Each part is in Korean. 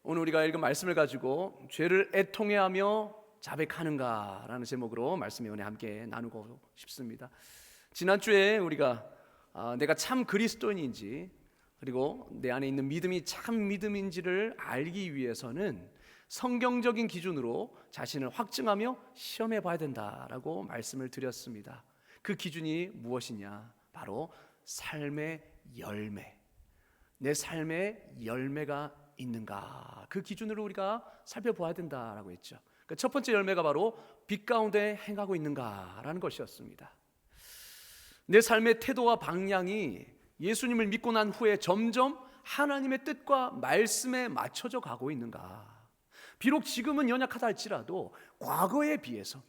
오늘 우리가 읽은 말씀을 가지고 죄를 애통해하며 자백하는가라는 제목으로 말씀의 은혜 함께 나누고 싶습니다. 지난주에 우리가 내가 참 그리스도인인지 그리고 내 안에 있는 믿음이 참 믿음인지를 알기 위해서는 성경적인 기준으로 자신을 확증하며 시험해 봐야 된다라고 말씀을 드렸습니다. 그 기준이 무엇이냐? 바로 삶의 열매. 내 삶의 열매가 있는가, 그 기준으로 우리가 살펴봐야 된다라고 했죠. 그러니까 첫 번째 열매가 바로 빛 가운데 행하고 있는가라는 것이었습니다. 내 삶의 태도와 방향이 예수님을 믿고 난 후에 점점 하나님의 뜻과 말씀에 맞춰져 가고 있는가. 비록 지금은 연약하다 할지라도 과거에 비해서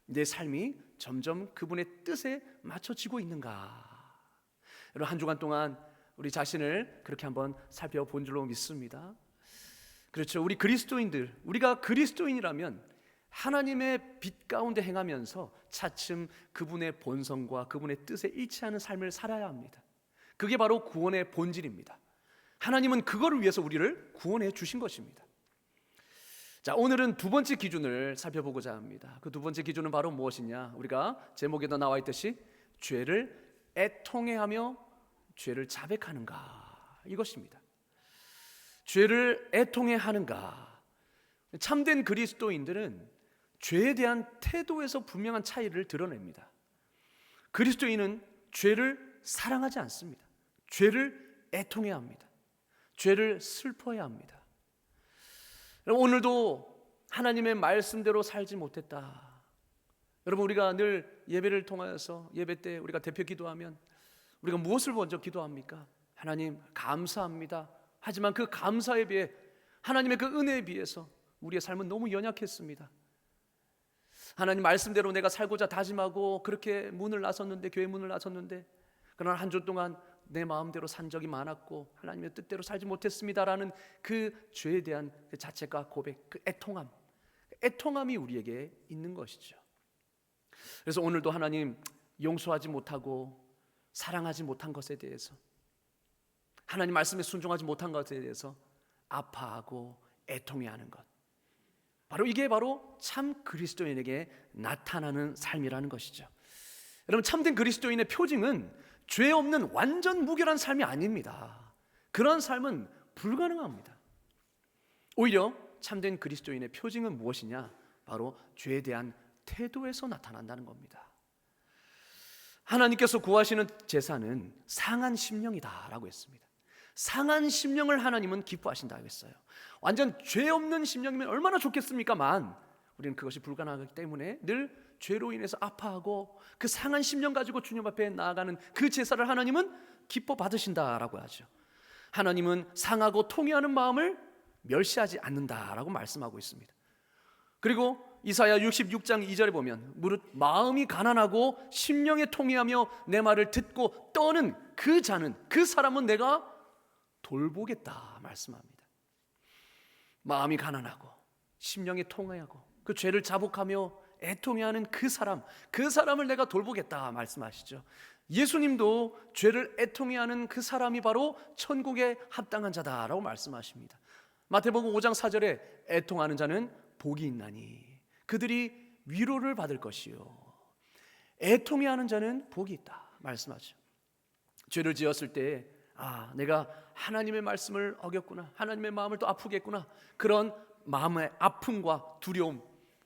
내 삶이 점점 그분의 뜻에 맞춰지고 있는가. 여러분, 한 주간 동안 우리 자신을 그렇게 한번 살펴본 줄로 믿습니다. 그렇죠. 우리 그리스도인들, 우리가 그리스도인이라면 하나님의 빛 가운데 행하면서 차츰 그분의 본성과 그분의 뜻에 일치하는 삶을 살아야 합니다. 그게 바로 구원의 본질입니다. 하나님은 그거를 위해서 우리를 구원해 주신 것입니다. 자, 오늘은 두 번째 기준을 살펴보고자 합니다. 그 두 번째 기준은 바로 무엇이냐? 우리가 제목에도 나와 있듯이 죄를 애통해하며 죄를 자백하는가, 이것입니다. 죄를 애통해하는가. 참된 그리스도인들은 죄에 대한 태도에서 분명한 차이를 드러냅니다. 그리스도인은 죄를 사랑하지 않습니다. 죄를 애통해야 합니다. 죄를 슬퍼해야 합니다. 오늘도 하나님의 말씀대로 살지 못했다. 여러분, 우리가 늘 예배를 통하여서 예배 때 우리가 대표 기도하면 우리가 무엇을 먼저 기도합니까? 하나님 감사합니다. 하지만 그 감사에 비해, 하나님의 그 은혜에 비해서 우리의 삶은 너무 연약했습니다. 하나님 말씀대로 내가 살고자 다짐하고 그렇게 문을 나섰는데, 교회 문을 나섰는데, 그러나 한 주 동안 내 마음대로 산 적이 많았고 하나님의 뜻대로 살지 못했습니다라는 그 죄에 대한 그 자책과 고백, 그 애통함이 우리에게 있는 것이죠. 그래서 오늘도 하나님 용서하지 못하고 사랑하지 못한 것에 대해서, 하나님 말씀에 순종하지 못한 것에 대해서 아파하고 애통해하는 것, 바로 이게 바로 참 그리스도인에게 나타나는 삶이라는 것이죠. 여러분, 참된 그리스도인의 표징은 죄 없는 완전 무결한 삶이 아닙니다. 그런 삶은 불가능합니다. 오히려 참된 그리스도인의 표징은 무엇이냐? 바로 죄에 대한 태도에서 나타난다는 겁니다. 하나님께서 구하시는 제사는 상한 심령이다라고 했습니다. 상한 심령을 하나님은 기뻐하신다고 했어요. 완전 죄 없는 심령이면 얼마나 좋겠습니까만 우리는 그것이 불가능하기 때문에 늘 죄로 인해서 아파하고 그 상한 심령 가지고 주님 앞에 나아가는 그 제사를 하나님은 기뻐 받으신다라고 하죠. 하나님은 상하고 통회하는 마음을 멸시하지 않는다라고 말씀하고 있습니다. 그리고 이사야 66장 2절에 보면 무릇 마음이 가난하고 심령에 통회하며 내 말을 듣고 떠는 그 자는, 그 사람은 내가 돌보겠다 말씀합니다. 마음이 가난하고 심령에 통회하고 그 죄를 자복하며 애통해하는 그 사람을 내가 돌보겠다 말씀하시죠. 예수님도 죄를 애통해하는 그 사람이 바로 천국에 합당한 자다라고 말씀하십니다. 마태복음 5장 4절에 애통하는 자는 복이 있나니 그들이 위로를 받을 것이요 애통해하는 자는 복이 있다 말씀하죠. 죄를 지었을 때 내가 하나님의 말씀을 어겼구나, 하나님의 마음을 또 아프겠구나, 그런 마음의 아픔과 두려움,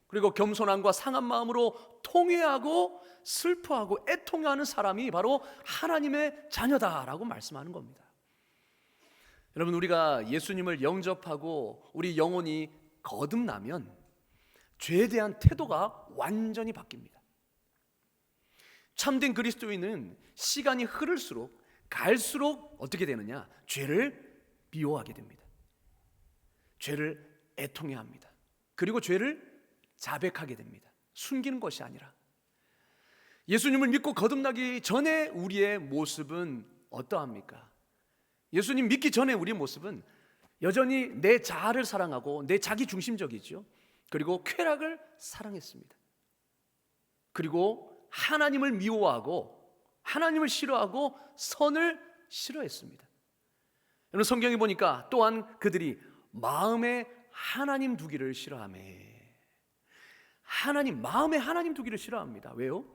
그리고 겸손함과 상한 마음으로 통회하고 슬퍼하고 애통해하는 사람이 바로 하나님의 자녀다라고 말씀하는 겁니다. 여러분, 우리가 예수님을 영접하고 우리 영혼이 거듭나면 죄에 대한 태도가 완전히 바뀝니다. 참된 그리스도인은 시간이 흐를수록 갈수록 어떻게 되느냐? 죄를 미워하게 됩니다. 죄를 애통해합니다. 그리고 죄를 자백하게 됩니다. 숨기는 것이 아니라. 예수님을 믿고 거듭나기 전에 우리의 모습은 어떠합니까? 예수님 믿기 전에 우리의 모습은 여전히 내 자아를 사랑하고 내 자기 중심적이죠. 그리고 쾌락을 사랑했습니다. 그리고 하나님을 미워하고 하나님을 싫어하고 선을 싫어했습니다. 여러분, 성경에 보니까 또한 그들이 마음에 하나님 두기를 싫어하며, 마음에 하나님 두기를 싫어합니다. 왜요?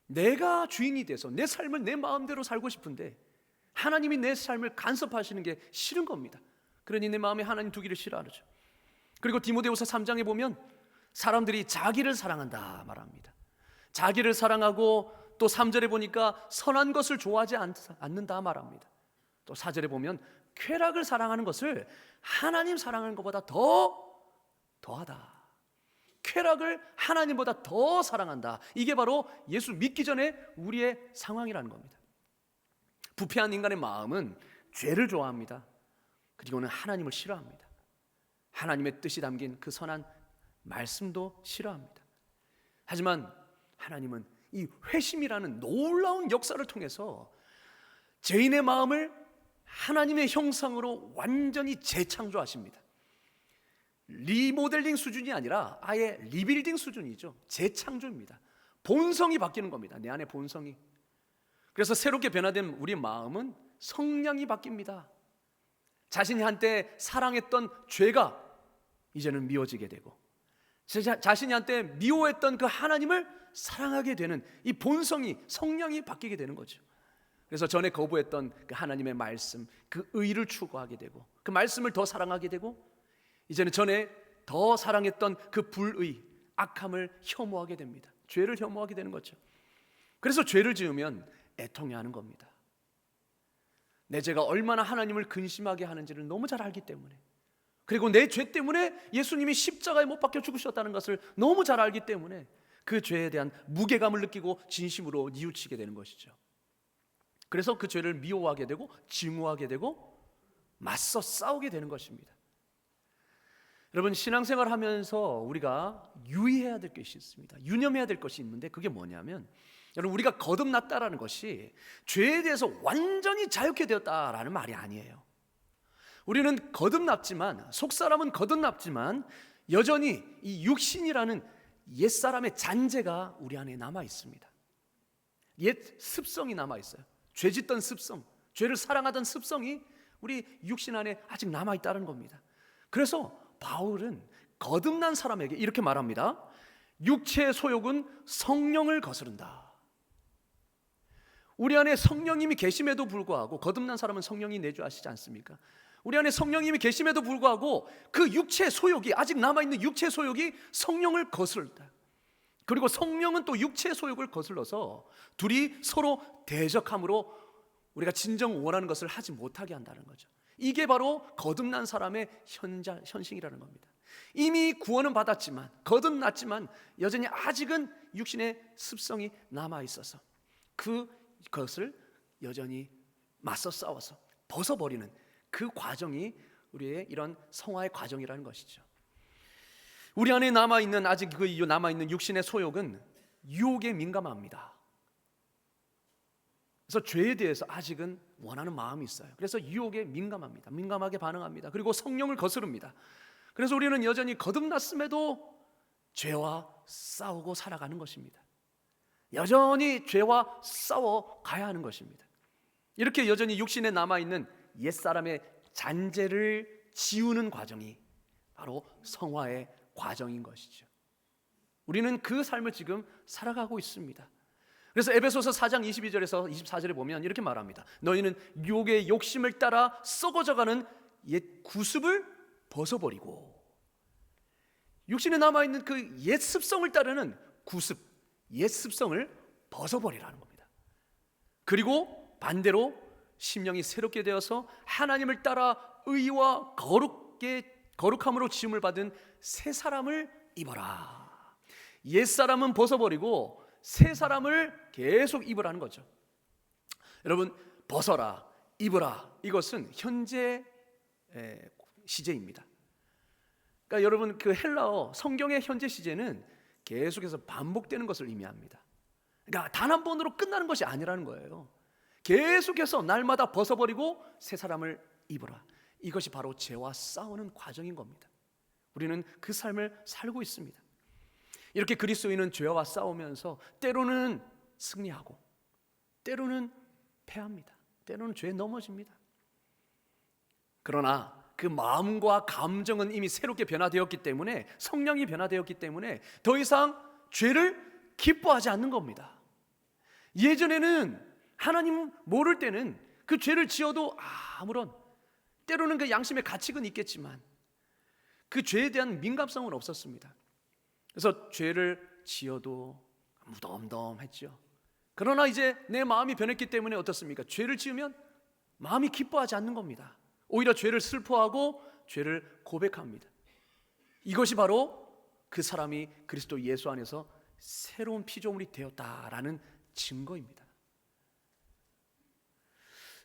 내가 주인이 돼서 내 삶을 내 마음대로 살고 싶은데 하나님이 내 삶을 간섭하시는 게 싫은 겁니다. 그러니 내 마음에 하나님 두기를 싫어하죠. 그리고 디모데후서 3장에 보면 사람들이 자기를 사랑한다 말합니다. 자기를 사랑하고 또 3절에 보니까 선한 것을 좋아하지 않는다 말합니다. 또 4절에 보면 쾌락을 사랑하는 것을 하나님 사랑하는 것보다 더하다. 쾌락을 하나님보다 더 사랑한다. 이게 바로 예수 믿기 전에 우리의 상황이라는 겁니다. 부패한 인간의 마음은 죄를 좋아합니다. 그리고는 하나님을 싫어합니다. 하나님의 뜻이 담긴 그 선한 말씀도 싫어합니다. 하지만 하나님은 이 회심이라는 놀라운 역사를 통해서 죄인의 마음을 하나님의 형상으로 완전히 재창조하십니다. 리모델링 수준이 아니라 아예 리빌딩 수준이죠. 재창조입니다. 본성이 바뀌는 겁니다. 내 안에 본성이. 그래서 새롭게 변화된 우리 마음은 성량이 바뀝니다. 자신이 한때 사랑했던 죄가 이제는 미워지게 되고, 자신이 한때 미워했던 그 하나님을 사랑하게 되는 이 본성이, 성량이 바뀌게 되는 거죠. 그래서 전에 거부했던 그 하나님의 말씀, 그 의를 추구하게 되고, 그 말씀을 더 사랑하게 되고, 이제는 전에 더 사랑했던 그 불의, 악함을 혐오하게 됩니다. 죄를 혐오하게 되는 거죠. 그래서 죄를 지으면 애통해하는 겁니다. 내 죄가 얼마나 하나님을 근심하게 하는지를 너무 잘 알기 때문에, 그리고 내 죄 때문에 예수님이 십자가에 못 박혀 죽으셨다는 것을 너무 잘 알기 때문에 그 죄에 대한 무게감을 느끼고 진심으로 뉘우치게 되는 것이죠. 그래서 그 죄를 미워하게 되고 증오하게 되고 맞서 싸우게 되는 것입니다. 여러분, 신앙생활 하면서 우리가 유의해야 될 것이 있습니다. 유념해야 될 것이 있는데, 그게 뭐냐면, 여러분, 우리가 거듭났다라는 것이 죄에 대해서 완전히 자유케 되었다라는 말이 아니에요. 우리는 거듭났지만, 속사람은 거듭났지만 여전히 이 육신이라는 옛사람의 잔재가 우리 안에 남아 있습니다. 옛 습성이 남아 있어요. 죄 짓던 습성, 죄를 사랑하던 습성이 우리 육신 안에 아직 남아 있다는 겁니다. 그래서 바울은 거듭난 사람에게 이렇게 말합니다. 육체의 소욕은 성령을 거스른다. 우리 안에 성령님이 계심에도 불구하고, 거듭난 사람은 성령이 내주하시지 않습니까? 우리 안에 성령님이 계심에도 불구하고 그 육체의 소욕이, 아직 남아있는 육체의 소욕이 성령을 거스른다. 그리고 성령은 또 육체의 소욕을 거슬러서 둘이 서로 대적함으로 우리가 진정 원하는 것을 하지 못하게 한다는 거죠. 이게 바로 거듭난 사람의 현싱이라는 겁니다. 이미 구원은 받았지만, 거듭났지만 여전히 아직은 육신의 습성이 남아있어서 그것을 여전히 맞서 싸워서 벗어버리는 그 과정이 우리의 이런 성화의 과정이라는 것이죠. 우리 안에 남아있는, 아직 그 남아있는 육신의 소욕은 유혹에 민감합니다. 그래서 죄에 대해서 아직은 원하는 마음이 있어요. 그래서 유혹에 민감합니다. 민감하게 반응합니다. 그리고 성령을 거스릅니다. 그래서 우리는 여전히 거듭났음에도 죄와 싸우고 살아가는 것입니다. 여전히 죄와 싸워 가야 하는 것입니다. 이렇게 여전히 육신에 남아있는 옛사람의 잔재를 지우는 과정이 바로 성화의 과정인 것이죠. 우리는 그 삶을 지금 살아가고 있습니다. 그래서 에베소서 4장 22절에서 24절에 보면 이렇게 말합니다. 너희는 육의 욕심을 따라 썩어져가는 옛 구습을 벗어버리고, 육신에 남아있는 그 옛 습성을 따르는 구습, 옛 습성을 벗어버리라는 겁니다. 그리고 반대로 심령이 새롭게 되어서 하나님을 따라 의와 거룩함으로 지음을 받은 새 사람을 입어라. 옛 사람은 벗어버리고 새 사람을 계속 입으라는 거죠. 여러분, 벗어라, 입으라, 이것은 현재 시제입니다. 그러니까 여러분, 그 헬라어 성경의 현재 시제는 계속해서 반복되는 것을 의미합니다. 그러니까 단 한 번으로 끝나는 것이 아니라는 거예요. 계속해서 날마다 벗어버리고 새 사람을 입어라. 이것이 바로 죄와 싸우는 과정인 겁니다. 우리는 그 삶을 살고 있습니다. 이렇게 그리스도인은 죄와 싸우면서 때로는 승리하고 때로는 패합니다. 때로는 죄에 넘어집니다. 그러나 그 마음과 감정은 이미 새롭게 변화되었기 때문에, 성령이 변화되었기 때문에 더 이상 죄를 기뻐하지 않는 겁니다. 예전에는 하나님 모를 때는 그 죄를 지어도 아무런, 때로는 그 양심의 가책은 있겠지만 그 죄에 대한 민감성은 없었습니다. 그래서 죄를 지어도 무덤덤했죠. 그러나 이제 내 마음이 변했기 때문에 어떻습니까? 죄를 지으면 마음이 기뻐하지 않는 겁니다. 오히려 죄를 슬퍼하고 죄를 고백합니다. 이것이 바로 그 사람이 그리스도 예수 안에서 새로운 피조물이 되었다라는 증거입니다.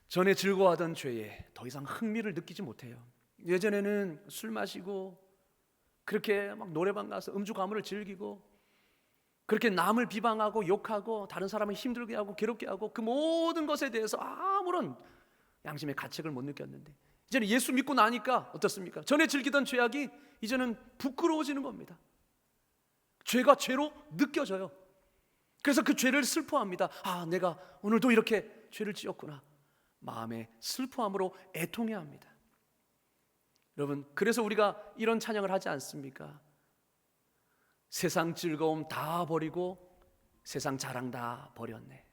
전에 즐거워하던 죄에 더 이상 흥미를 느끼지 못해요. 예전에는 술 마시고 그렇게 막 노래방 가서 음주 가물을 즐기고 그렇게 남을 비방하고 욕하고 다른 사람을 힘들게 하고 괴롭게 하고 그 모든 것에 대해서 아무런 양심의 가책을 못 느꼈는데, 이제는 예수 믿고 나니까 어떻습니까? 전에 즐기던 죄악이 이제는 부끄러워지는 겁니다. 죄가 죄로 느껴져요. 그래서 그 죄를 슬퍼합니다. 내가 오늘도 이렇게 죄를 지었구나. 마음의 슬퍼함으로 애통해야 합니다. 여러분, 그래서 우리가 이런 찬양을 하지 않습니까? 세상 즐거움 다 버리고 세상 자랑 다 버렸네.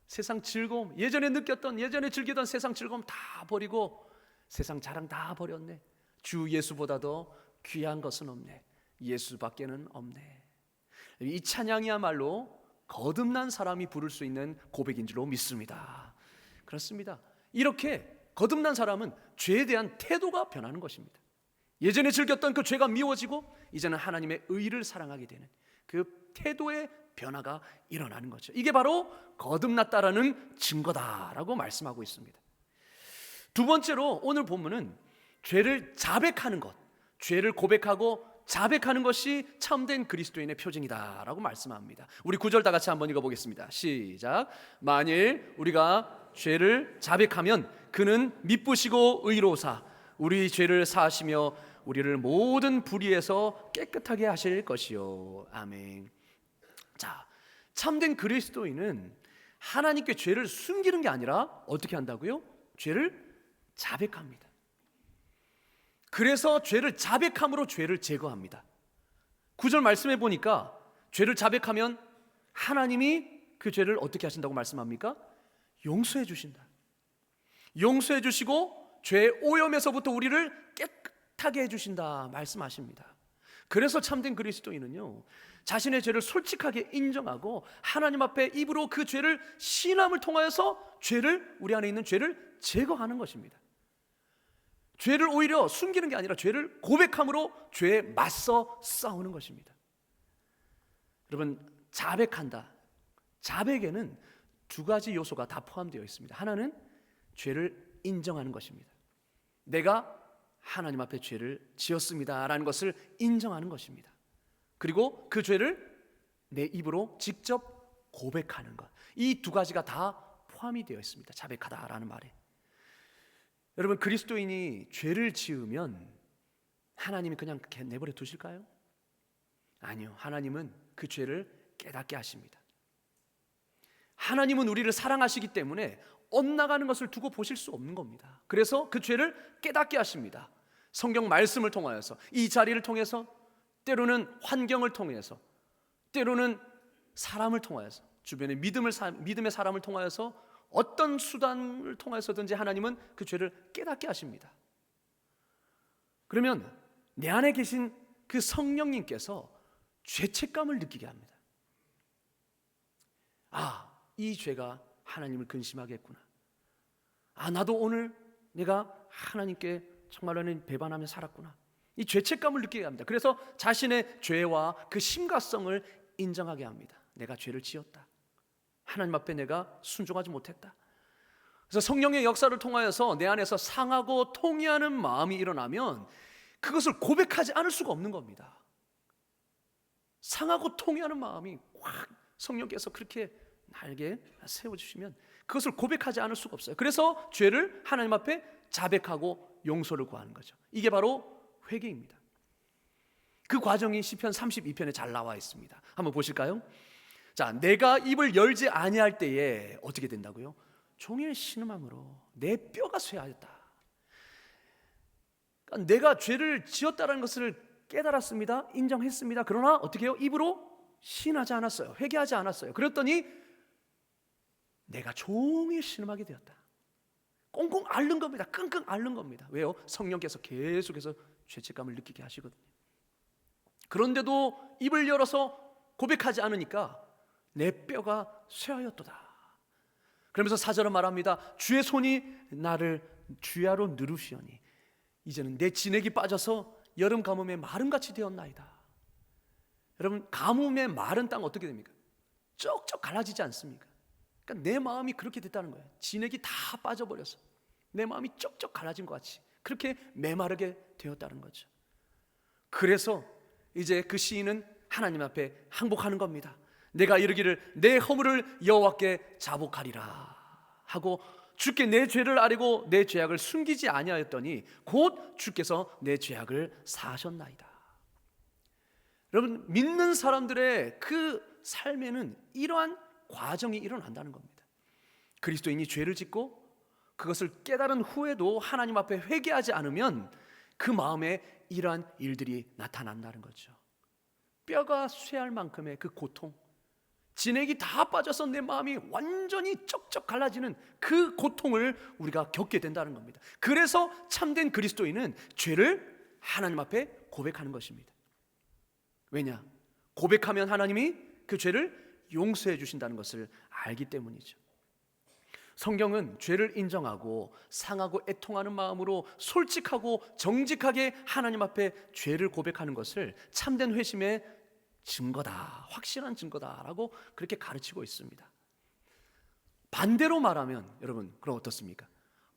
세상 즐거움, 예전에 느꼈던, 예전에 즐기던 세상 즐거움 다 버리고 세상 자랑 다 버렸네. 주 예수보다도 귀한 것은 없네. 예수밖에는 없네. 이 찬양이야말로 거듭난 사람이 부를 수 있는 고백인 줄로 믿습니다. 그렇습니다. 이렇게 거듭난 사람은 죄에 대한 태도가 변하는 것입니다. 예전에 즐겼던 그 죄가 미워지고 이제는 하나님의 의를 사랑하게 되는 그 태도의 변화가 일어나는 거죠. 이게 바로 거듭났다라는 증거다라고 말씀하고 있습니다. 두 번째로 오늘 본문은 죄를 자백하는 것, 죄를 고백하고 자백하는 것이 참된 그리스도인의 표징이다라고 말씀합니다. 우리 9절 다 같이 한번 읽어보겠습니다. 시작. 만일 우리가 죄를 자백하면 그는 미쁘시고 의로우사 우리 죄를 사하시며 우리를 모든 불의에서 깨끗하게 하실 것이요. 아멘. 자, 참된 그리스도인은 하나님께 죄를 숨기는 게 아니라 어떻게 한다고요? 죄를 자백합니다. 그래서 죄를 자백함으로 죄를 제거합니다. 9절 말씀해 보니까 죄를 자백하면 하나님이 그 죄를 어떻게 하신다고 말씀합니까? 용서해 주신다. 용서해 주시고 죄의 오염에서부터 우리를 깨끗하게 해주신다 말씀하십니다. 그래서 참된 그리스도인은요, 자신의 죄를 솔직하게 인정하고 하나님 앞에 입으로 그 죄를 신함을 통하여서 죄를, 우리 안에 있는 죄를 제거하는 것입니다. 죄를 오히려 숨기는 게 아니라 죄를 고백함으로 죄에 맞서 싸우는 것입니다. 여러분, 자백한다. 자백에는 두 가지 요소가 다 포함되어 있습니다. 하나는 죄를 인정하는 것입니다. 내가 하나님 앞에 죄를 지었습니다라는 것을 인정하는 것입니다. 그리고 그 죄를 내 입으로 직접 고백하는 것. 이 두 가지가 다 포함이 되어 있습니다. 자백하다라는 말에. 여러분, 그리스도인이 죄를 지으면 하나님이 그냥 내버려 두실까요? 아니요. 하나님은 그 죄를 깨닫게 하십니다. 하나님은 우리를 사랑하시기 때문에 엇나가는 것을 두고 보실 수 없는 겁니다. 그래서 그 죄를 깨닫게 하십니다. 성경 말씀을 통하여서, 이 자리를 통해서, 때로는 환경을 통해서, 때로는 사람을 통하여서, 주변의 믿음의 사람을 통하여서, 어떤 수단을 통해서든지 하나님은 그 죄를 깨닫게 하십니다. 그러면 내 안에 계신 그 성령님께서 죄책감을 느끼게 합니다. 이 죄가 하나님을 근심하겠구나. 나도 오늘 내가 하나님께 정말로는 배반하며 살았구나. 이 죄책감을 느끼게 합니다. 그래서 자신의 죄와 그 심각성을 인정하게 합니다. 내가 죄를 지었다. 하나님 앞에 내가 순종하지 못했다. 그래서 성령의 역사를 통하여서 내 안에서 상하고 통회하는 마음이 일어나면 그것을 고백하지 않을 수가 없는 겁니다. 상하고 통회하는 마음이 확 성령께서 그렇게 날개 세워주시면 그것을 고백하지 않을 수가 없어요. 그래서 죄를 하나님 앞에 자백하고 용서를 구하는 거죠. 이게 바로 회개입니다. 그 과정이 시편 32편에 잘 나와 있습니다. 한번 보실까요? 자, 내가 입을 열지 아니할 때에 어떻게 된다고요? 종일 신음함으로 내 뼈가 쇠하였다. 그러니까 내가 죄를 지었다는 것을 깨달았습니다. 인정했습니다. 그러나 어떻게 해요? 입으로 시인하지 않았어요. 회개하지 않았어요. 그랬더니 내가 종일 신음하게 되었다. 꽁꽁 앓는 겁니다. 끙끙 앓는 겁니다. 왜요? 성령께서 계속해서 죄책감을 느끼게 하시거든요. 그런데도 입을 열어서 고백하지 않으니까 내 뼈가 쇠하였도다. 그러면서 4절은 말합니다. 주의 손이 나를 주야로 누르시오니 이제는 내 진액이 빠져서 여름 가뭄에 마름같이 되었나이다. 여러분, 가뭄에 마른 땅 어떻게 됩니까? 쩍쩍 갈라지지 않습니까? 그러니까 내 마음이 그렇게 됐다는 거예요. 진액이 다 빠져버려서 내 마음이 쩍쩍 갈라진 것 같이 그렇게 메마르게 되었다는 거죠. 그래서 이제 그 시인은 하나님 앞에 항복하는 겁니다. 내가 이르기를 내 허물을 여호와께 자복하리라 하고 주께 내 죄를 아뢰고 내 죄악을 숨기지 아니하였더니 곧 주께서 내 죄악을 사하셨나이다. 여러분, 믿는 사람들의 그 삶에는 이러한 과정이 일어난다는 겁니다. 그리스도인이 죄를 짓고 그것을 깨달은 후에도 하나님 앞에 회개하지 않으면 그 마음에 이러한 일들이 나타난다는 거죠. 뼈가 쇠할 만큼의 그 고통, 진액이 다 빠져서 내 마음이 완전히 쩍쩍 갈라지는 그 고통을 우리가 겪게 된다는 겁니다. 그래서 참된 그리스도인은 죄를 하나님 앞에 고백하는 것입니다. 왜냐? 고백하면 하나님이 그 죄를 용서해 주신다는 것을 알기 때문이죠. 성경은 죄를 인정하고 상하고 애통하는 마음으로 솔직하고 정직하게 하나님 앞에 죄를 고백하는 것을 참된 회심의 증거다, 확실한 증거다라고 그렇게 가르치고 있습니다. 반대로 말하면, 여러분, 그럼 어떻습니까?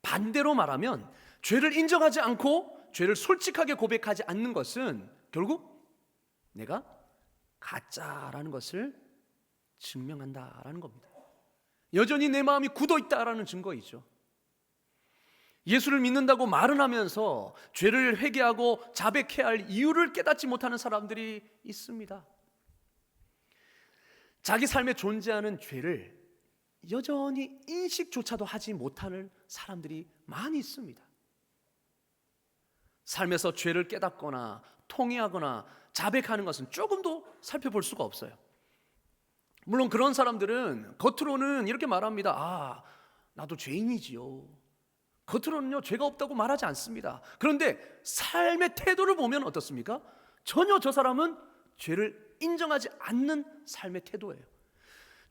반대로 말하면 죄를 인정하지 않고 죄를 솔직하게 고백하지 않는 것은 결국 내가 가짜라는 것을 증명한다라는 겁니다. 여전히 내 마음이 굳어 있다라는 증거이죠. 예수를 믿는다고 말은 하면서 죄를 회개하고 자백해야 할 이유를 깨닫지 못하는 사람들이 있습니다. 자기 삶에 존재하는 죄를 여전히 인식조차도 하지 못하는 사람들이 많이 있습니다. 삶에서 죄를 깨닫거나 통회하거나 자백하는 것은 조금도 살펴볼 수가 없어요. 물론 그런 사람들은 겉으로는 이렇게 말합니다. 아, 나도 죄인이지요. 겉으로는요, 죄가 없다고 말하지 않습니다. 그런데 삶의 태도를 보면 어떻습니까? 전혀 저 사람은 죄를 인정하지 않는 삶의 태도예요.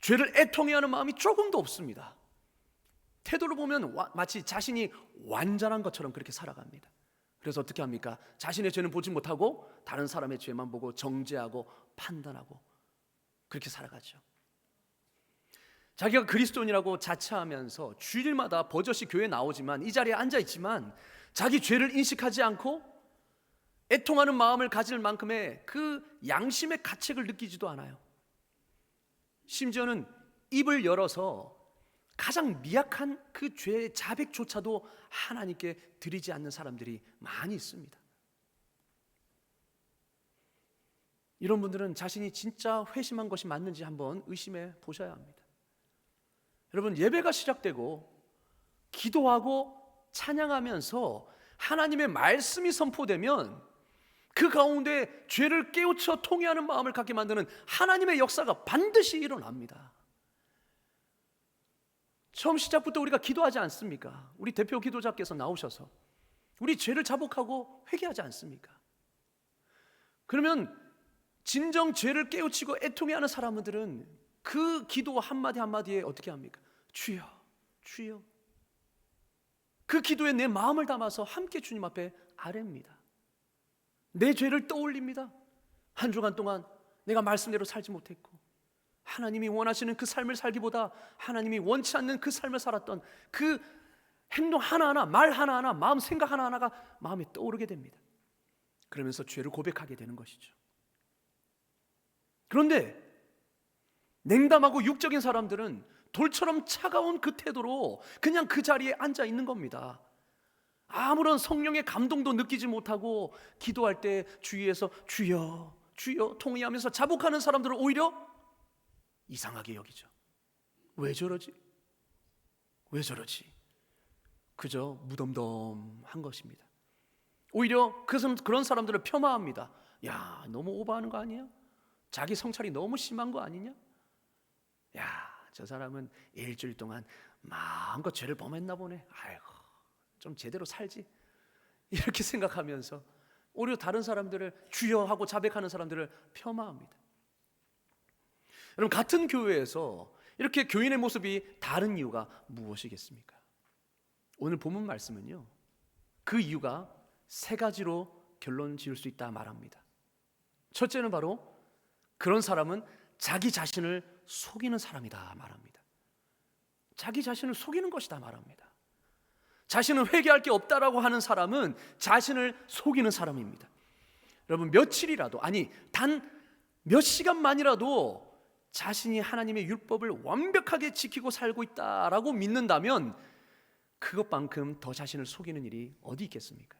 죄를 애통해하는 마음이 조금도 없습니다. 태도를 보면 마치 자신이 완전한 것처럼 그렇게 살아갑니다. 그래서 어떻게 합니까? 자신의 죄는 보지 못하고 다른 사람의 죄만 보고 정죄하고 판단하고 그렇게 살아가죠. 자기가 그리스도인이라고 자처하면서 주일마다 버젓이 교회에 나오지만 이 자리에 앉아있지만 자기 죄를 인식하지 않고 애통하는 마음을 가질 만큼의 그 양심의 가책을 느끼지도 않아요. 심지어는 입을 열어서 가장 미약한 그 죄의 자백조차도 하나님께 드리지 않는 사람들이 많이 있습니다. 이런 분들은 자신이 진짜 회심한 것이 맞는지 한번 의심해 보셔야 합니다. 여러분, 예배가 시작되고 기도하고 찬양하면서 하나님의 말씀이 선포되면 그 가운데 죄를 깨우쳐 통회하는 마음을 갖게 만드는 하나님의 역사가 반드시 일어납니다. 처음 시작부터 우리가 기도하지 않습니까? 우리 대표 기도자께서 나오셔서 우리 죄를 자복하고 회개하지 않습니까? 그러면 진정 죄를 깨우치고 애통해하는 사람들은 그 기도 한마디 한마디에 어떻게 합니까? 주여, 주여. 그 기도에 내 마음을 담아서 함께 주님 앞에 아뢰입니다. 내 죄를 떠올립니다. 한 주간 동안 내가 말씀대로 살지 못했고 하나님이 원하시는 그 삶을 살기보다 하나님이 원치 않는 그 삶을 살았던 그 행동 하나하나, 말 하나하나, 마음 생각 하나하나가 마음에 떠오르게 됩니다. 그러면서 죄를 고백하게 되는 것이죠. 그런데 냉담하고 육적인 사람들은 돌처럼 차가운 그 태도로 그냥 그 자리에 앉아 있는 겁니다. 아무런 성령의 감동도 느끼지 못하고 기도할 때 주위에서 주여, 주여 통회하면서 자복하는 사람들은 오히려 이상하게 여기죠. 왜 저러지? 왜 저러지? 그저 무덤덤한 것입니다. 오히려 그런 사람들을 폄하합니다. 야, 너무 오버하는 거 아니야? 자기 성찰이 너무 심한 거 아니냐? 야, 저 사람은 일주일 동안 마음껏 죄를 범했나 보네. 아이고, 좀 제대로 살지. 이렇게 생각하면서 오히려 다른 사람들을 주여하고 자백하는 사람들을 폄하합니다. 여러분, 같은 교회에서 이렇게 교인의 모습이 다른 이유가 무엇이겠습니까? 오늘 본문 말씀은요, 그 이유가 세 가지로 결론 지을 수 있다 말합니다. 첫째는 바로 그런 사람은 자기 자신을 속이는 사람이다 말합니다. 자기 자신을 속이는 것이다 말합니다. 자신은 회개할 게 없다라고 하는 사람은 자신을 속이는 사람입니다. 여러분, 며칠이라도, 아니 단 몇 시간만이라도 자신이 하나님의 율법을 완벽하게 지키고 살고 있다라고 믿는다면 그것만큼 더 자신을 속이는 일이 어디 있겠습니까?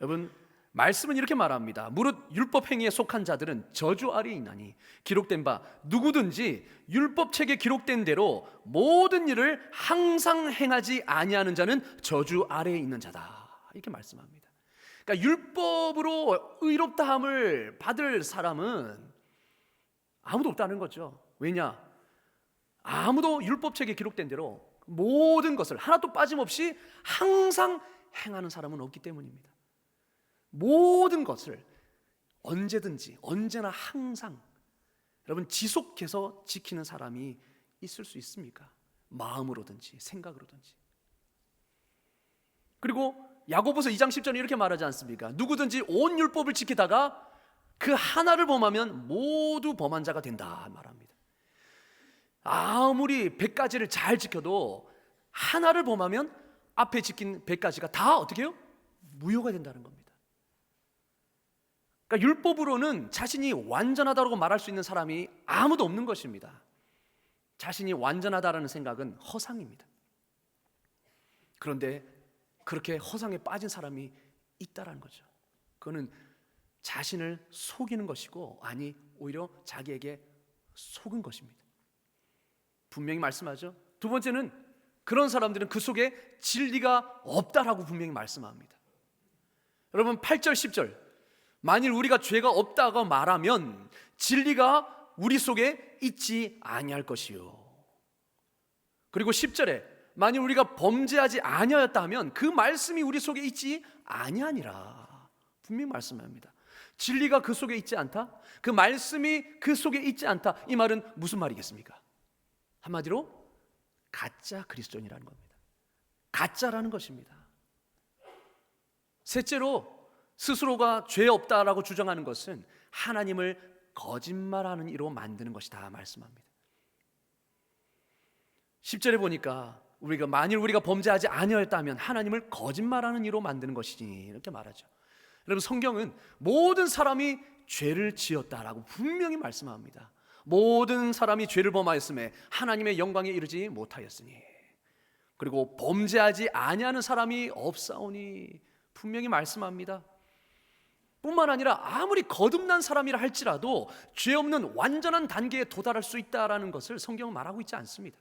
여러분, 말씀은 이렇게 말합니다. 무릇 율법 행위에 속한 자들은 저주 아래에 있나니 기록된 바 누구든지 율법책에 기록된 대로 모든 일을 항상 행하지 아니하는 자는 저주 아래에 있는 자다. 이렇게 말씀합니다. 그러니까 율법으로 의롭다함을 받을 사람은 아무도 없다는 거죠. 왜냐? 아무도 율법책에 기록된 대로 모든 것을 하나도 빠짐없이 항상 행하는 사람은 없기 때문입니다. 모든 것을 언제든지 언제나 항상 여러분 지속해서 지키는 사람이 있을 수 있습니까? 마음으로든지 생각으로든지. 그리고 야고보서 2장 10절에 이렇게 말하지 않습니까? 누구든지 온 율법을 지키다가 그 하나를 범하면 모두 범한 자가 된다 말합니다. 아무리 100가지를 잘 지켜도 하나를 범하면 앞에 지킨 100가지가 다 어떻게 해요? 무효가 된다는 겁니다. 그러니까 율법으로는 자신이 완전하다고 말할 수 있는 사람이 아무도 없는 것입니다. 자신이 완전하다라는 생각은 허상입니다. 그런데 그렇게 허상에 빠진 사람이 있다라는 거죠. 그거는 자신을 속이는 것이고, 아니 오히려 자기에게 속은 것입니다. 분명히 말씀하죠. 두 번째는 그런 사람들은 그 속에 진리가 없다라고 분명히 말씀합니다. 여러분, 8절 10절, 만일 우리가 죄가 없다고 말하면 진리가 우리 속에 있지 아니할 것이요. 그리고 10절에 만일 우리가 범죄하지 아니하였다 하면 그 말씀이 우리 속에 있지 아니하니라. 분명히 말씀합니다. 진리가 그 속에 있지 않다? 그 말씀이 그 속에 있지 않다. 이 말은 무슨 말이겠습니까? 한마디로 가짜 그리스도인이라는 겁니다. 가짜라는 것입니다. 셋째로 스스로가 죄 없다라고 주장하는 것은 하나님을 거짓말하는 이로 만드는 것이다 말씀합니다. 10절에 보니까 만일 우리가 범죄하지 아니하였다면 하나님을 거짓말하는 이로 만드는 것이지 이렇게 말하죠. 여러분, 성경은 모든 사람이 죄를 지었다라고 분명히 말씀합니다. 모든 사람이 죄를 범하였음에 하나님의 영광에 이르지 못하였으니, 그리고 범죄하지 아니하는 사람이 없사오니 분명히 말씀합니다. 뿐만 아니라 아무리 거듭난 사람이라 할지라도 죄 없는 완전한 단계에 도달할 수 있다라는 것을 성경은 말하고 있지 않습니다.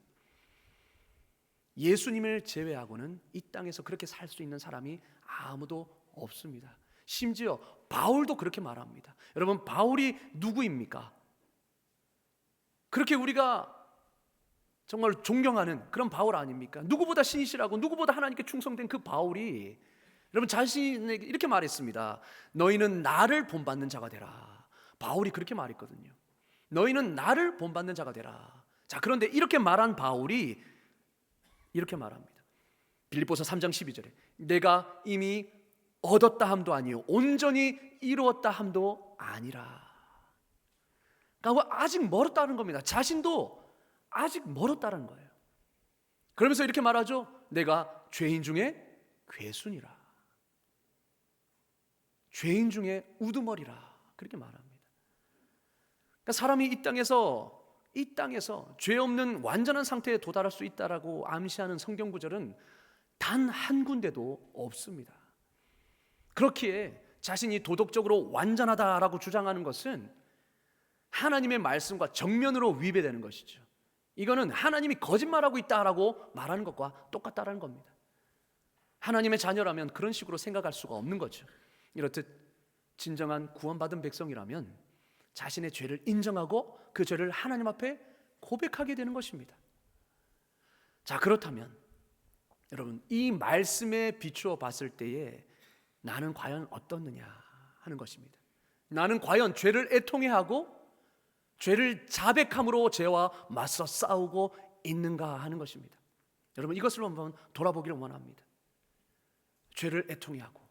예수님을 제외하고는 이 땅에서 그렇게 살 수 있는 사람이 아무도 없습니다. 심지어 바울도 그렇게 말합니다. 여러분, 바울이 누구입니까? 그렇게 우리가 정말 존경하는 그런 바울 아닙니까? 누구보다 신실하고 누구보다 하나님께 충성된 그 바울이 여러분 자신에게 이렇게 말했습니다. 너희는 나를 본받는 자가 되라. 바울이 그렇게 말했거든요. 너희는 나를 본받는 자가 되라. 자, 그런데 이렇게 말한 바울이 이렇게 말합니다. 빌립보서 3장 12절에 내가 이미 얻었다 함도 아니요 온전히 이루었다 함도 아니라. 그러니까 아직 멀었다는 겁니다. 자신도 아직 멀었다는 거예요. 그러면서 이렇게 말하죠. 내가 죄인 중에 괴순이라. 죄인 중에 우두머리라. 그렇게 말합니다. 그러니까 사람이 이 땅에서 죄 없는 완전한 상태에 도달할 수 있다라고 암시하는 성경 구절은 단 한 군데도 없습니다. 그렇기에 자신이 도덕적으로 완전하다라고 주장하는 것은 하나님의 말씀과 정면으로 위배되는 것이죠. 이거는 하나님이 거짓말하고 있다라고 말하는 것과 똑같다라는 겁니다. 하나님의 자녀라면 그런 식으로 생각할 수가 없는 거죠. 이렇듯 진정한 구원받은 백성이라면 자신의 죄를 인정하고 그 죄를 하나님 앞에 고백하게 되는 것입니다. 자, 그렇다면 여러분, 이 말씀에 비추어 봤을 때에 나는 과연 어떻느냐 하는 것입니다. 나는 과연 죄를 애통해하고 죄를 자백함으로 죄와 맞서 싸우고 있는가 하는 것입니다. 여러분, 이것을 한번 돌아보기를 원합니다. 죄를 애통해하고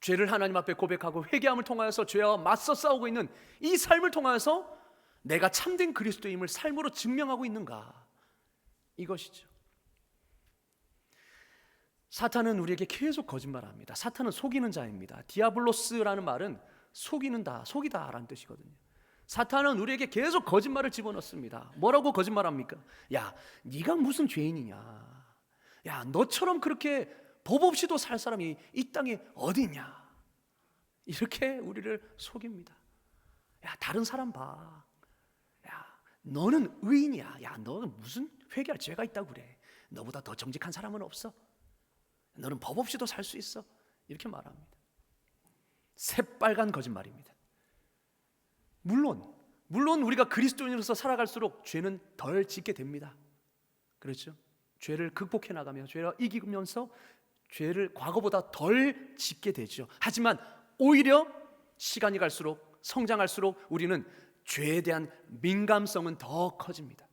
죄를 하나님 앞에 고백하고 회개함을 통하여서 죄와 맞서 싸우고 있는 이 삶을 통하여서 내가 참된 그리스도임을 삶으로 증명하고 있는가, 이것이죠. 사탄은 우리에게 계속 거짓말합니다. 사탄은 속이는 자입니다. 디아블로스라는 말은 속이다 라는 뜻이거든요. 사탄은 우리에게 계속 거짓말을 집어넣습니다. 뭐라고 거짓말합니까? 야, 네가 무슨 죄인이냐, 야, 너처럼 그렇게 법 없이도 살 사람이 이 땅에 어디 있냐, 이렇게 우리를 속입니다. 야, 다른 사람 봐, 야, 너는 의인이야, 야, 너는 무슨 회개할 죄가 있다고 그래, 너보다 더 정직한 사람은 없어, 너는 법 없이도 살 수 있어, 이렇게 말합니다. 새빨간 거짓말입니다. 물론 우리가 그리스도인으로서 살아갈수록 죄는 덜 짓게 됩니다. 그렇죠? 죄를 극복해 나가며 죄를 이기면서 죄를 과거보다 덜 짓게 되죠. 하지만 오히려 시간이 갈수록, 성장할수록 우리는 죄에 대한 민감성은 더 커집니다.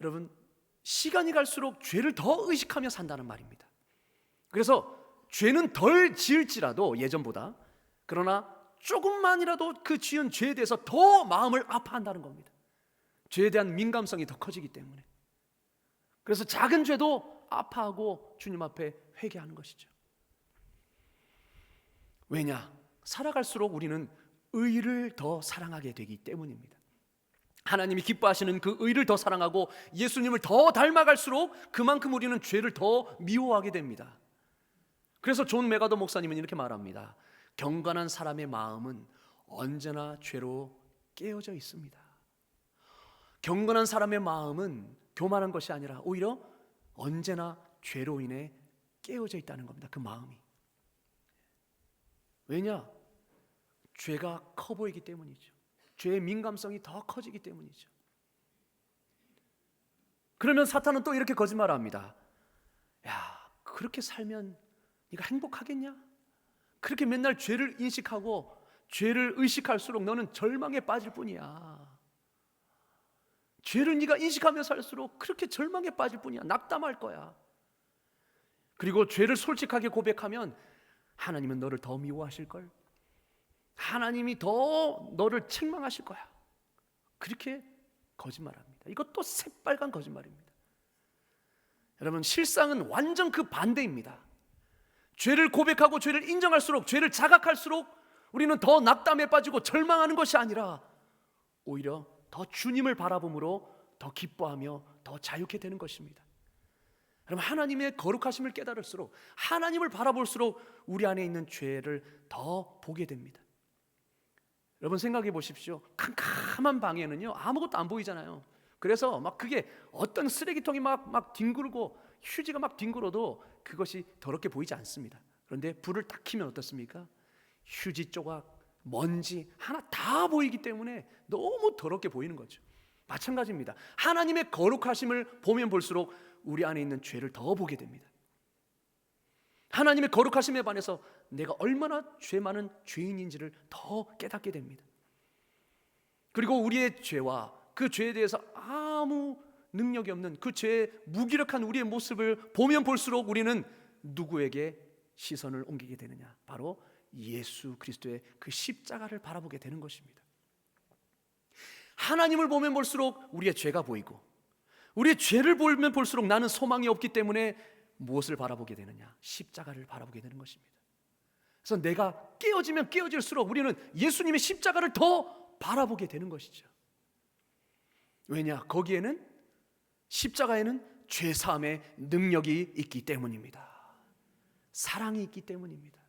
여러분, 시간이 갈수록 죄를 더 의식하며 산다는 말입니다. 그래서 죄는 덜 지을지라도 예전보다, 그러나 조금만이라도 그 지은 죄에 대해서 더 마음을 아파한다는 겁니다. 죄에 대한 민감성이 더 커지기 때문에. 그래서 작은 죄도 아파하고 주님 앞에 회개하는 것이죠. 왜냐? 살아갈수록 우리는 의를 더 사랑하게 되기 때문입니다. 하나님이 기뻐하시는 그 의를 더 사랑하고 예수님을 더 닮아갈수록 그만큼 우리는 죄를 더 미워하게 됩니다. 그래서 존 메가더 목사님은 이렇게 말합니다. 경건한 사람의 마음은 언제나 죄로 깨어져 있습니다. 경건한 사람의 마음은 교만한 것이 아니라 오히려 언제나 죄로 인해 깨어져 있다는 겁니다. 그 마음이. 왜냐? 죄가 커 보이기 때문이죠. 죄의 민감성이 더 커지기 때문이죠. 그러면 사탄은 또 이렇게 거짓말합니다. 야, 그렇게 살면 네가 행복하겠냐? 그렇게 맨날 죄를 인식하고 죄를 의식할수록 너는 절망에 빠질 뿐이야. 죄를 네가 인식하며 살수록 그렇게 절망에 빠질 뿐이야. 낙담할 거야. 그리고 죄를 솔직하게 고백하면 하나님은 너를 더 미워하실걸, 하나님이 더 너를 책망하실 거야. 그렇게 거짓말합니다. 이것도 새빨간 거짓말입니다. 여러분, 실상은 완전 그 반대입니다. 죄를 고백하고 죄를 인정할수록, 죄를 자각할수록 우리는 더 낙담에 빠지고 절망하는 것이 아니라 오히려 더 주님을 바라봄으로 더 기뻐하며 더 자유케 되는 것입니다. 여러분, 하나님의 거룩하심을 깨달을수록, 하나님을 바라볼수록 우리 안에 있는 죄를 더 보게 됩니다. 여러분, 생각해 보십시오. 캄캄한 방에는요 아무것도 안 보이잖아요. 그래서 막 그게 어떤 쓰레기통이 막 뒹굴고 휴지가 막 뒹굴어도 그것이 더럽게 보이지 않습니다. 그런데 불을 딱 켜면 어떻습니까? 휴지 조각, 먼지 하나 다 보이기 때문에 너무 더럽게 보이는 거죠. 마찬가지입니다. 하나님의 거룩하심을 보면 볼수록 우리 안에 있는 죄를 더 보게 됩니다. 하나님의 거룩하심에 반해서 내가 얼마나 죄 많은 죄인인지를 더 깨닫게 됩니다. 그리고 우리의 죄와 그 죄에 대해서 아무 능력이 없는 그 죄의 무기력한 우리의 모습을 보면 볼수록 우리는 누구에게 시선을 옮기게 되느냐? 바로 예수 그리스도의 그 십자가를 바라보게 되는 것입니다. 하나님을 보면 볼수록 우리의 죄가 보이고, 우리의 죄를 보면 볼수록 나는 소망이 없기 때문에 무엇을 바라보게 되느냐? 십자가를 바라보게 되는 것입니다. 그래서 내가 깨어지면 깨어질수록 우리는 예수님의 십자가를 더 바라보게 되는 것이죠. 왜냐? 거기에는, 십자가에는 죄사함의 능력이 있기 때문입니다. 사랑이 있기 때문입니다.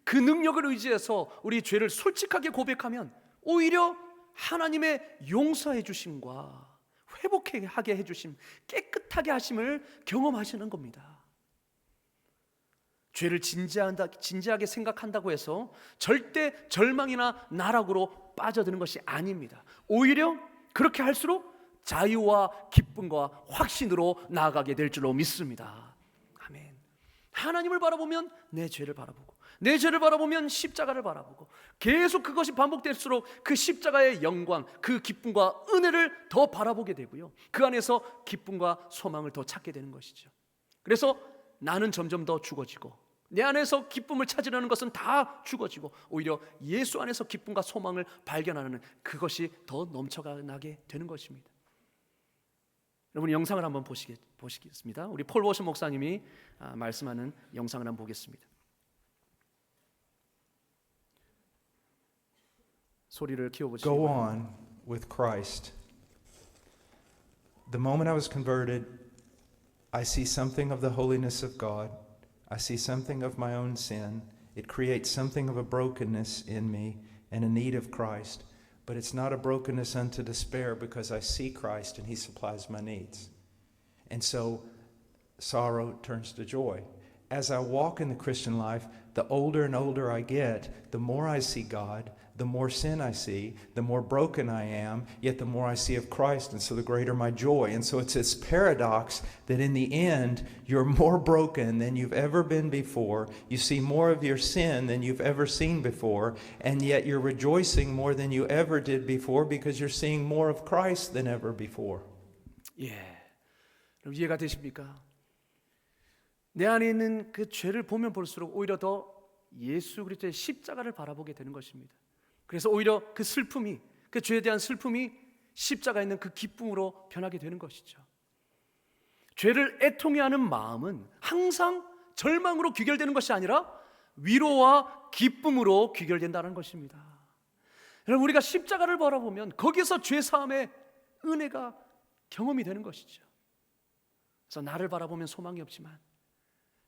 그 능력을 의지해서 우리 죄를 솔직하게 고백하면 오히려 하나님의 용서해 주심과 회복하게 해주심, 깨끗하게 하심을 경험하시는 겁니다. 죄를 진지하게 생각한다고 해서 절대 절망이나 나락으로 빠져드는 것이 아닙니다. 오히려 그렇게 할수록 자유와 기쁨과 확신으로 나아가게 될 줄로 믿습니다. 아멘. 하나님을 바라보면 내 죄를 바라보고, 내 죄를 바라보면 십자가를 바라보고, 계속 그것이 반복될수록 그 십자가의 영광, 그 기쁨과 은혜를 더 바라보게 되고요, 그 안에서 기쁨과 소망을 더 찾게 되는 것이죠. 그래서 나는 점점 더 죽어지고, 내 안에서 기쁨을 찾으려는 것은 다 죽어지고, 오히려 예수 안에서 기쁨과 소망을 발견하는 그것이 더 넘쳐나게 되는 것입니다. 여러분, 영상을 한번 보시겠습니다. 우리 폴 워션 목사님이 말씀하는 영상을 한번 보겠습니다. 소리를 키워보시기 Go 바랍니다. on with Christ. The moment I was converted, I see something of the holiness of God. I see something of my own sin. It creates something of a brokenness in me and a need of Christ. But it's not a brokenness unto despair, because I see Christ and He supplies my needs. And so sorrow turns to joy. As I walk in the Christian life, the older and older I get, the more I see God, the more sin I see, the more broken I am, yet the more I see of Christ, and so the greater my joy. And so it's this paradox that in the end, you're more broken than you've ever been before. You see more of your sin than you've ever seen before, and yet you're rejoicing more than you ever did before, because you're seeing more of Christ than ever before. 예, 그럼 이해가 되십니까? 내 안에 있는 그 죄를 보면 볼수록 오히려 더 예수 그리스도의 십자가를 바라보게 되는 것입니다. 그래서 오히려 그 슬픔이, 그 죄에 대한 슬픔이 십자가에 있는 그 기쁨으로 변하게 되는 것이죠. 죄를 애통해하는 마음은 항상 절망으로 귀결되는 것이 아니라 위로와 기쁨으로 귀결된다는 것입니다. 여러분, 우리가 십자가를 바라보면 거기서 죄 사함의 은혜가 경험이 되는 것이죠. 그래서 나를 바라보면 소망이 없지만,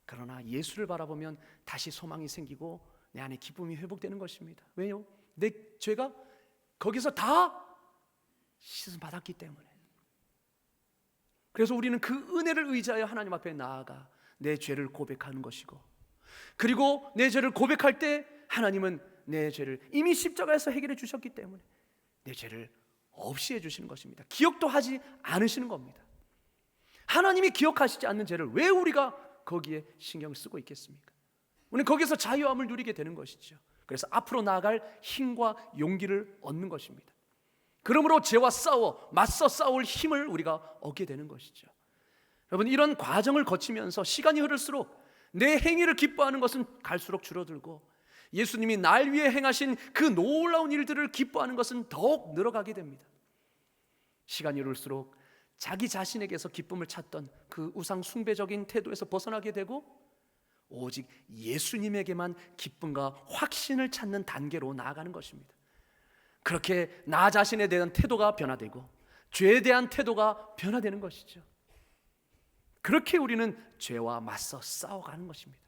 그러나 예수를 바라보면 다시 소망이 생기고 내 안에 기쁨이 회복되는 것입니다. 왜요? 내 죄가 거기서 다 씻음 받았기 때문에. 그래서 우리는 그 은혜를 의지하여 하나님 앞에 나아가 내 죄를 고백하는 것이고, 그리고 내 죄를 고백할 때 하나님은 내 죄를 이미 십자가에서 해결해 주셨기 때문에 내 죄를 없이 해주시는 것입니다. 기억도 하지 않으시는 겁니다. 하나님이 기억하시지 않는 죄를 왜 우리가 거기에 신경을 쓰고 있겠습니까? 우리는 거기서 자유함을 누리게 되는 것이죠. 그래서 앞으로 나아갈 힘과 용기를 얻는 것입니다. 그러므로 죄와 맞서 싸울 힘을 우리가 얻게 되는 것이죠. 여러분, 이런 과정을 거치면서 시간이 흐를수록 내 행위를 기뻐하는 것은 갈수록 줄어들고, 예수님이 날 위해 행하신 그 놀라운 일들을 기뻐하는 것은 더욱 늘어가게 됩니다. 시간이 흐를수록 자기 자신에게서 기쁨을 찾던 그 우상 숭배적인 태도에서 벗어나게 되고, 오직 예수님에게만 기쁨과 확신을 찾는 단계로 나아가는 것입니다. 그렇게 나 자신에 대한 태도가 변화되고 죄에 대한 태도가 변화되는 것이죠. 그렇게 우리는 죄와 맞서 싸워가는 것입니다.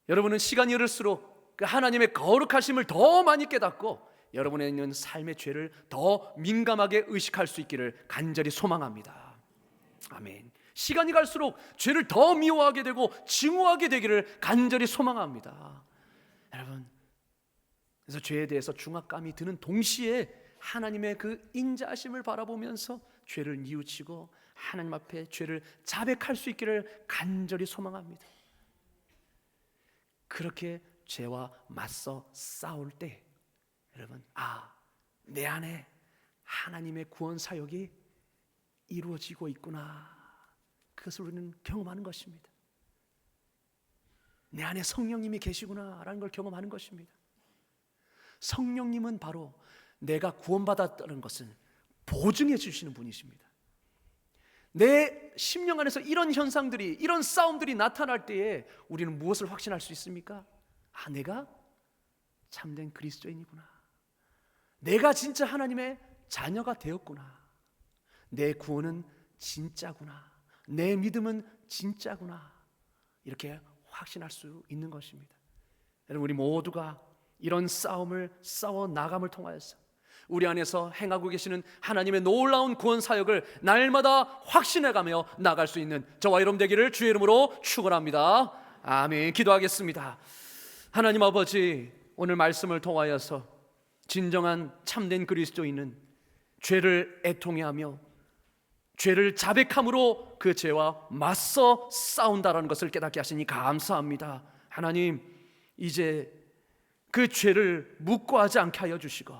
여러분은 시간이 흐를수록 그 하나님의 거룩하심을 더 많이 깨닫고 여러분에 있는 삶의 죄를 더 민감하게 의식할 수 있기를 간절히 소망합니다. 아멘. 시간이 갈수록 죄를 더 미워하게 되고 증오하게 되기를 간절히 소망합니다. 여러분, 그래서 죄에 대해서 중압감이 드는 동시에 하나님의 그 인자하심을 바라보면서 죄를 뉘우치고 하나님 앞에 죄를 자백할 수 있기를 간절히 소망합니다. 그렇게 죄와 맞서 싸울 때 여러분, 내 안에 하나님의 구원 사역이 이루어지고 있구나, 그것을 우리는 경험하는 것입니다. 내 안에 성령님이 계시구나라는 걸 경험하는 것입니다. 성령님은 바로 내가 구원받았다는 것을 보증해 주시는 분이십니다. 내 심령 안에서 이런 현상들이, 이런 싸움들이 나타날 때에 우리는 무엇을 확신할 수 있습니까? 내가 참된 그리스도인이구나, 내가 진짜 하나님의 자녀가 되었구나, 내 구원은 진짜구나, 내 믿음은 진짜구나, 이렇게 확신할 수 있는 것입니다. 여러분, 우리 모두가 이런 싸움을 싸워 나감을 통하여서 우리 안에서 행하고 계시는 하나님의 놀라운 구원 사역을 날마다 확신해가며 나갈 수 있는 저와 여러분 되기를 주의 이름으로 축원합니다. 아멘. 기도하겠습니다. 하나님 아버지, 오늘 말씀을 통하여서 진정한 참된 그리스도인은 죄를 애통해하며 죄를 자백함으로 그 죄와 맞서 싸운다라는 것을 깨닫게 하시니 감사합니다. 하나님, 이제 그 죄를 묵고하지 않게 하여 주시고,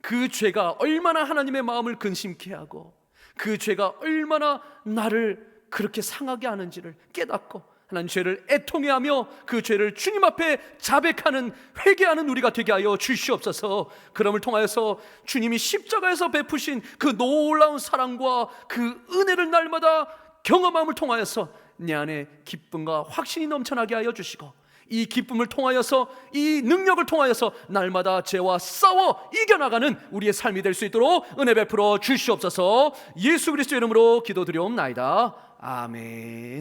그 죄가 얼마나 하나님의 마음을 근심케 하고 그 죄가 얼마나 나를 그렇게 상하게 하는지를 깨닫고 하나님, 죄를 애통해하며 그 죄를 주님 앞에 자백하는, 회개하는 우리가 되게 하여 주시옵소서. 그럼을 통하여서 주님이 십자가에서 베푸신 그 놀라운 사랑과 그 은혜를 날마다 경험함을 통하여서 내 안에 기쁨과 확신이 넘쳐나게 하여 주시고, 이 기쁨을 통하여서, 이 능력을 통하여서 날마다 죄와 싸워 이겨나가는 우리의 삶이 될 수 있도록 은혜 베풀어 주시옵소서. 예수 그리스도의 이름으로 기도드리옵나이다. 아멘.